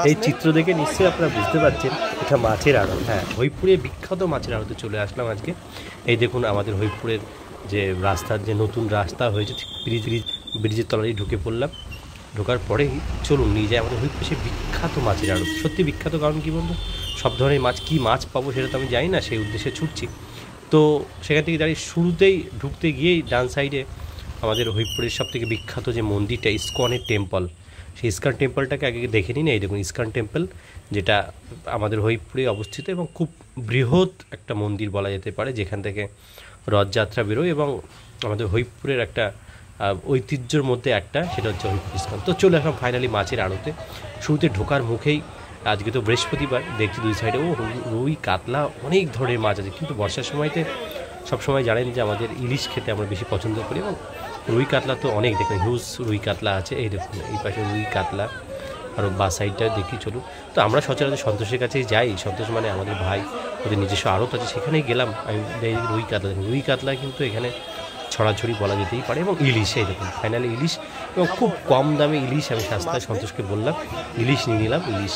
এই চিত্র দেখে নিশ্চয়ই আপনারা বুঝতে পারছেন এটা মাছের আড়ত। হ্যাঁ, হরিপুরে বিখ্যাত মাছের আড়তে চলে আসলাম আজকে। এই দেখুন আমাদের হরিপুরের যে রাস্তার যে নতুন রাস্তা হয়েছে, ব্রিজের তলায় ঢুকে পড়লাম। ঢোকার পরেই চলুন নিয়ে যাই আমাদের হরিপুরে সে বিখ্যাত মাছের আড়ত। সত্যি বিখ্যাত, কারণ কী বলতো, সব ধরনের মাছ, কী মাছ পাবো সেটা তো আমি জানি না, সেই উদ্দেশ্যে ছুটছি। তো সেখান থেকে দাঁড়িয়ে শুরুতেই ঢুকতে গিয়েই ডান সাইডে আমাদের হরিপুরের সবথেকে বিখ্যাত যে মন্দিরটা, ইস্কনের টেম্পল, সেই ইস্কন টেম্পলটাকে আগে দেখে নিন। এই দেখুন ইস্কন টেম্পল, যেটা আমাদের হরিপুরে অবস্থিত এবং খুব বৃহৎ একটা মন্দির বলা যেতে পারে, যেখান থেকে রথযাত্রা বেরোয় এবং আমাদের হরিপুরের একটা ঐতিহ্যর মধ্যে একটা, সেটা হচ্ছে হরিপুর ইস্কন। তো চলে আসলাম ফাইনালি মাছের আড়তে। শুরুতে ঢোকার মুখেই, আজকে তো বৃহস্পতিবার, দেখছি দুই সাইডে রুই কাতলা অনেক ধরনের মাছ আছে। কিন্তু বর্ষার সময়তে সবসময় জানেন যে আমাদের ইলিশ খেতে আমরা বেশি পছন্দ করি, এবং রুই কাতলা তো অনেক, দেখুন হিউজ রুই কাতলা আছে। এই দেখুন এই পাশে রুই কাতলা, আরও বা সাইডটা দেখি চলুন। তো আমরা সচরাচর সন্তোষের কাছেই যাই। সন্তোষ মানে আমাদের ভাই, ওদের নিজস্ব আড়ত আছে, সেখানেই গেলাম। আমি রুই কাতলা কিন্তু এখানে ছড়াছড়ি বলা যেতেই পারে। এবং ইলিশ, এই দেখুন ফাইনালি ইলিশ, এবং খুব কম দামে ইলিশ। আমি সস্তায় সন্তোষকে বললাম ইলিশ নিয়ে নিলাম। ইলিশ